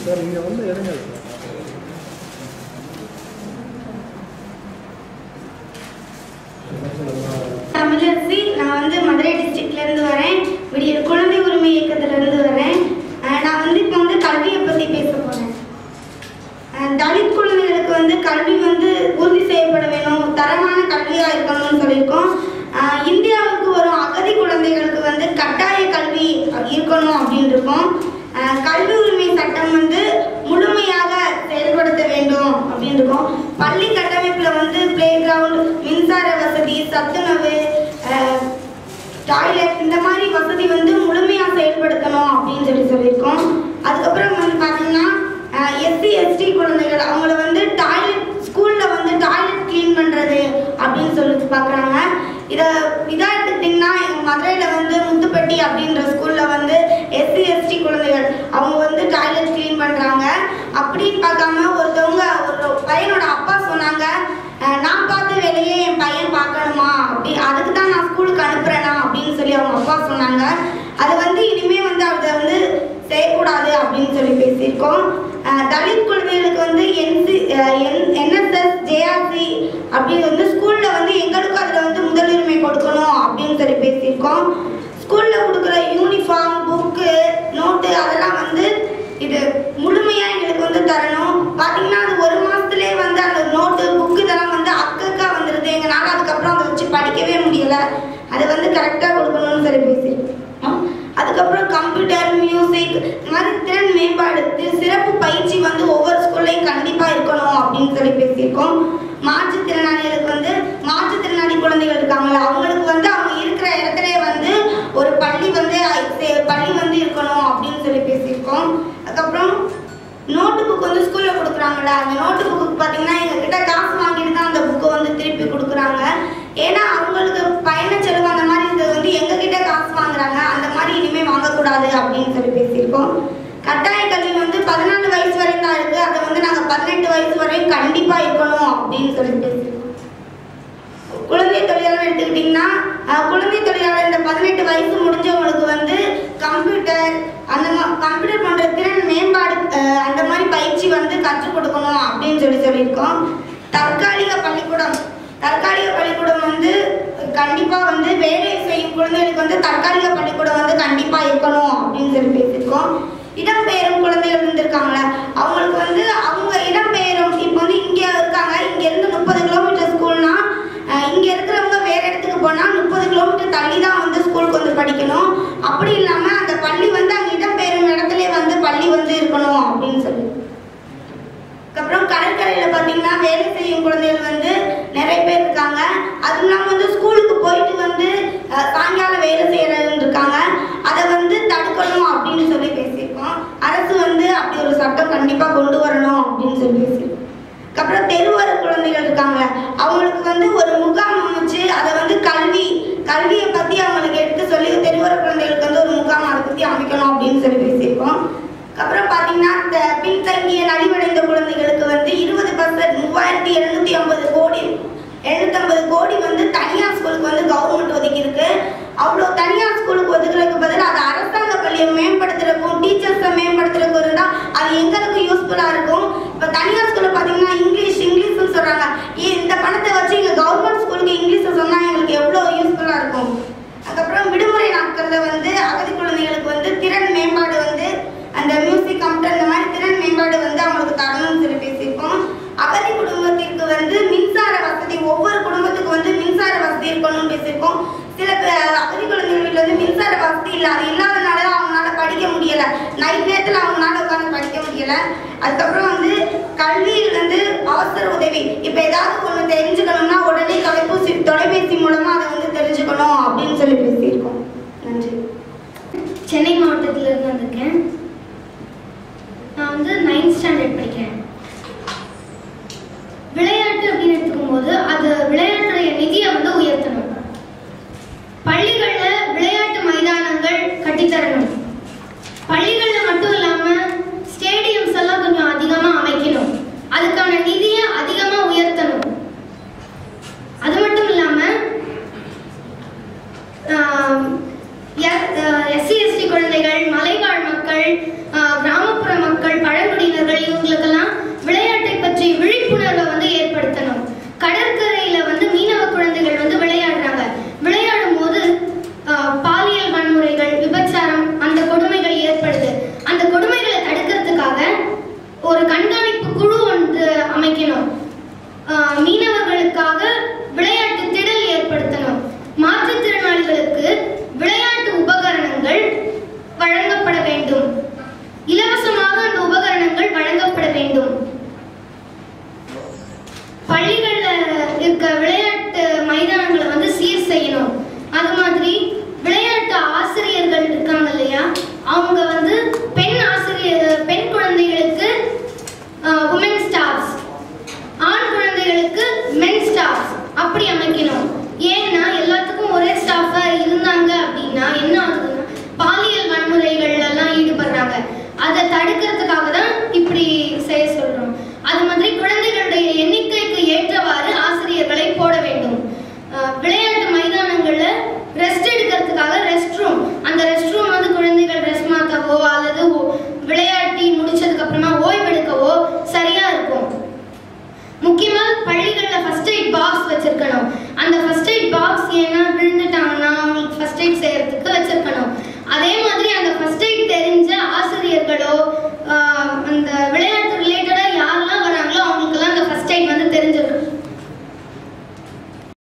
Sir இங்கே வந்து இடங்க தமிழரசி. நான் வந்து மதுரை டிஸ்ட்ரிக்ட்லேருந்து வரேன். விடிய குழந்தை உரிமை இயக்கத்திலேருந்து வரேன். நான் வந்து இப்போ வந்து கல்வியை பற்றி பேச போகிறேன். தலித் குழந்தைகளுக்கு வந்து கல்வி வந்து உறுதி செய்யப்பட வேணும், தரமான கல்வியாக இருக்கணும்னு சொல்லியிருக்கோம். இந்தியாவுக்கு வரும் அகதி குழந்தைகளுக்கு வந்து கட்டாய கல்வி இருக்கணும் அப்படின்னு இருக்கோம். கல்வி உரிமை சட்டம் வந்து முழுமையாக செயல்படுத்த வேண்டும் அப்படின்னு இருக்கோம். பள்ளி கட்டமைப்பில் வந்து பிளே கிரவுண்ட், மின்சார வசதி, சத்துணவு, டாய்லெட் இந்த மாதிரி வசதி வந்து முழுமையாக செயல்படுத்தணும் அப்படின்னு சொல்லியிருக்கோம். அதுக்கப்புறம் வந்து பார்த்தீங்கன்னா எஸ்சி எஸ்டி குழந்தைகள் அவங்கள வந்து டாய்லெட் ஸ்கூலில் வந்து டாய்லெட் க்ளீன் பண்ணுறது அப்படின்னு சொல்லிட்டு பார்க்குறாங்க. இதாக எடுத்துக்கிட்டிங்கன்னா எங்கள் மதுரையில் வந்து முத்துப்பட்டி அப்படின்ற ஸ்கூலில் வந்து எஸ்சி எஸ்டி குழந்தைகள் அவங்க வந்து டாய்லெட் க்ளீன் பண்ணுறாங்க. அப்படின்னு பார்க்காம ஒருத்தவங்க ஒரு பையனோட அப்பா சொன்னாங்க, நான் பார்த்த வேலையே என் பையன் பார்க்கணுமா, அப்படி அதுக்கு தான் நான் ஸ்கூலுக்கு அனுப்புகிறேனா அப்படின்னு சொல்லி அவங்க அப்பா சொன்னாங்க. அதை வந்து இனிமேல் வந்து அதை வந்து செய்யக்கூடாது அப்படின்னு சொல்லி பேசியிருக்கோம். தலித் குழந்தைகளுக்கு வந்து NSS JRC அப்படின்னு வந்து ஸ்கூலில் வந்து எங்களுக்கும் அதில் வந்து முதலுரிமை கொடுக்கணும் அப்படின்னு சொல்லி பேசியிருக்கோம். ஸ்கூலில் கொடுக்குற யூனிஃபார்ம், புக்கு, நோட்டு அதெல்லாம் வந்து இது முழுமையாக எங்களுக்கு வந்து தரணும். பார்த்தீங்கன்னா அது ஒரு மாதத்துலேயே வந்து அந்த நோட்டு, புக்கு இதெல்லாம் வந்து அக்கா வந்துடுது. எங்களால் அதுக்கப்புறம் அதை வச்சு படிக்கவே முடியலை. அதை வந்து கரெக்டாக கொடுக்கணும்னு சொல்லி பேசியிருக்கோம். அதுக்கப்புறம் கம்ப்யூட்டர், மியூசிக் இந்த மாதிரி திறன் மேம்பாடு, சிறப்பு பயிற்சி வந்து ஒவ்வொரு ஸ்கூல்லையும் கண்டிப்பாக இருக்கணும் அப்படின்னு சொல்லி பேசியிருக்கோம். மாற்றுத்திறனாளிகளுக்கு வந்து மாற்றுத்திறனாளி குழந்தைகள் இருக்காங்களா அவங்களுக்கு வந்து அவங்க இருக்கிற இடத்துல வந்து ஒரு பள்ளி வந்து இருக்கணும் அப்படின்னு சொல்லி பேசியிருக்கோம். அதுக்கப்புறம் நோட்டு புக் வந்து ஸ்கூலில் கொடுக்குறாங்களா, அந்த நோட்டு புக்கு பார்த்தீங்கன்னா எங்ககிட்ட காசு வாங்கிட்டு தான் அந்த புக்கை வந்து திருப்பி கொடுக்குறாங்க. ஏன்னா அவங்களுக்கு பயண செலவு அந்த மாதிரி இதை வந்து எங்ககிட்ட காசு வாங்குறாங்க. அந்த மாதிரி இனிமேல் வாங்கக்கூடாது அப்படின்னு சொல்லி பேசியிருக்கோம். கட்டாய கல்வி வந்து 14 வயசு வரைக்கும் தான் இருக்குது. அதை வந்து நாங்கள் 18 வயசு வரையும் கண்டிப்பாக இருக்கணும் அப்படின்னு சொல்லி பேசியிருக்கோம். குழந்தை தொழிலாளர் எடுத்துக்கிட்டிங்கன்னா குழந்தை தொழிலாளர் இந்த 18 வயசு முடிஞ்சவங்களுக்கு வந்து கம்ப்யூட்டர் கம்ப்யூட்டர் போன்ற திறன் மேம்பாடு அந்த மாதிரி பயிற்சி வந்து கற்றுக் கொடுக்கணும் அப்படின்னு சொல்லியிருக்கோம். தற்காலிக பள்ளிக்கூடம் வந்து கண்டிப்பாக வந்து வேலை செய்யும் குழந்தைகளுக்கு வந்து தற்காலிக பள்ளிக்கூடம் வந்து கண்டிப்பாக இருக்கணும் அப்படின்னு சொல்லி பேசியிருக்கோம். இடம்பெயரும் குழந்தைகள் இருந்திருக்காங்களே அவங்களுக்கு வந்து அவங்க இடம்பெயரும் இப்போ வந்து இங்கே இருக்காங்க, இங்கேருந்து 30 கிலோமீட்டர் ஸ்கூல்னா இங்கே இருக்கிறவங்க வேறு இடத்துக்கு போனால் 30 கிலோமீட்டர் தள்ளி தான் வந்து ஸ்கூலுக்கு வந்து படிக்கணும். அப்படி இல்லாமல் அந்த பள்ளி வந்து அங்கே இடம்பெயரும் இடத்துல வந்து பள்ளி வந்து இருக்கணும் அப்படின்னு சொல்லி. அதுக்கப்புறம் கடற்கரையில் பார்த்தீங்கன்னா வேலை செய்யும் குழந்தைகள் வந்து நிறைய பேர் இருக்காங்க. அதுவும் இல்லாமல் வந்து ஸ்கூலுக்கு போயிட்டு வந்து சாயங்காலம் வேலை செய்கிறவங்க இருக்காங்க. அதை வந்து தடுக்கணும் அப்படின்னு சொல்லி பேசியிருக்கோம். அரசு வந்து அப்படி ஒரு சட்டம் கண்டிப்பாக கொண்டு வரணும் அப்படின்னு சொல்லி பேசியிருக்கோம். அதுக்கப்புறம் தெருவோர குழந்தைகள் இருக்காங்க அவங்களுக்கு வந்து ஒரு முகாம் அமைச்சு அதை வந்து கல்வியை பற்றி அவங்களுக்கு எடுத்து சொல்லி தெருவோர குழந்தைகளுக்கு வந்து ஒரு முகாம் அதை பற்றி அமைக்கணும் அப்படின்னு சொல்லி பேசியிருக்கோம். அப்புறம் பார்த்தீங்கன்னா பின்தங்கிய நலிவடைந்த குழந்தைகளுக்கு வந்து 20% 3750 கோடி வந்து தனியார் ஸ்கூலுக்கு வந்து கவர்மெண்ட் ஒதுக்கியிருக்கு. அவ்வளோ தனியார் ஸ்கூலுக்கு ஒதுக்குறதுக்கு பதில் அது அரசாங்க பள்ளியை மேம்படுத்துறதுக்கும் டீச்சர்ஸை மேம்படுத்துறதுக்கும் இருந்தால் அது எங்களுக்கு யூஸ்ஃபுல்லாக இருக்கும். இப்போ தனியார் ஸ்கூலில் பார்த்தீங்கன்னா இங்கிலீஷ்னு சொல்கிறாங்க. இந்த பணத்தை வச்சு இங்கே கவர்மெண்ட் ஸ்கூலுக்கு இங்கிலீஷை சொன்னால் எங்களுக்கு எவ்வளோ யூஸ்ஃபுல்லாக இருக்கும். அதுக்கப்புறம் விடுமுறை நாட்களில் வந்து அகதி குழந்தைகளுக்கு வந்து திறன் மேம்பாடு வந்து அந்த மியூசிக், கம்ப்யூட்டர் இந்த மாதிரி திறன் மேம்பாடு வந்து அவங்களுக்கு தரணும்னு சொல்லி பேசியிருக்கோம். அகதி குடும்பத்திற்கு வந்து மின்சார வசதி, ஒவ்வொரு குடும்பத்துக்கு வந்து மின்சார வசதி இருக்கணும்னு பேசியிருக்கோம். சில அகதி குழந்தைகள் வீட்டில் வந்து மின்சார வசதி இல்லை, அது இல்லாதனால அவங்களால படிக்க முடியலை, நைட் நேரத்தில் அவங்களால உட்காந்து படிக்க முடியலை. அதுக்கப்புறம் வந்து கல்வியில் வந்து அவசர உதவி, இப்போ ஏதாவது ஒன்று தெரிஞ்சுக்கணும்னா உடனே தொலைபேசி மூலமாக அதை வந்து தெரிஞ்சுக்கணும் அப்படின்னு சொல்லி பேசியிருக்கோம். நன்றி. சென்னை மாவட்டத்திலிருந்து வந்திருக்கேன். நான் வந்து 9th ஸ்டாண்டர்ட் படிக்கிறேன். விளையாட்டு அப்படின்னு எடுத்துக்கும் போது அது விளையாட்டுடைய நிதியை வந்து உயர்த்தணும். பள்ளிகளில் எஸ்சி எஸ்டி குழந்தைகள், மலைவாழ் மக்கள், கிராமப்புற மக்கள், பழங்குடியினர்கள் இவங்களுக்கெல்லாம் விளையாட்டை பற்றி விழிப்புணர்வை வந்து ஏற்படுத்தணும். கடற்கரையில வந்து மீனவ குழந்தைகள் வந்து விளையாடுறாங்க. விளையாடும் போது பாலியல் வன்முறைகள், விபச்சாரம், அந்த கொடுமைகள் ஏற்படுது. அந்த கொடுமைகளை தடுக்கிறதுக்காக ஒரு கண்காணிப்பு குழு வந்து அமைக்கணும். மீனவர்களுக்காக விளையாட்டு திடல் ஏற்படுத்தணும். மாற்றுத்திறனாளிகளுக்கு விளையாட்டு உபகரணங்கள் வழங்கப்பட வேண்டும். இலவசமாக அந்த உபகரணங்கள் வழங்கப்பட வேண்டும். பள்ளிகள்ல இருக்க விளையாட்டு மைதானங்களை வந்து சீர் செய்யணும். அது மாதிரி விளையாட்டு ஆசிரியர்கள் இருக்காங்க இல்லையா, அவங்க வந்து பெண் குழந்தைகளுக்கு உமன் ஸ்டாஃப்ஸ், ஆண் குழந்தைகளுக்கு மென் ஸ்டாஃப்ஸ் அப்படி அமைக்கணும். ஏன்னா எல்லாத்துக்கும் ஒரே ஸ்டாஃபா இருந்தாங்க அப்படின்னா என்ன ஆகுதுன்னா பாலியல் வன்முறைகள் எல்லாம் ஈடுபடுறாங்க. அதை தடுக்கிறதுக்காக தான் இப்படி செய்ய சொல்றோம். அது மாதிரி குழந்தைகளுடைய எண்ணிக்கைக்கு ஏற்றவாறு ஆசிரியர்களை போட வேண்டும். விளையாட்டு மைதானங்கள்ல ரெஸ்ட் எடுக்கிறதுக்காக ரெஸ்ட் ரூம், அந்த ரெஸ்ட் ரூம் வந்து குழந்தைகள் ரெஸ்ட் மாத்தவோ அல்லது விளையாட்டி முடிச்சதுக்கு அப்புறமா ஓய்வெடுக்கவோ சரியா இருக்கும். முக்கியமா பள்ளிகள்ல ஃபர்ஸ்ட் எய்ட் பாக்ஸ் வச்சிருக்கணும். அந்த ஃபர்ஸ்ட் எய்ட் பாக்ஸ் ஏன்னா விழுந்துட்டாங்கன்னா அவங்களுக்கு ஃபர்ஸ்ட் எய்ட் செய்ய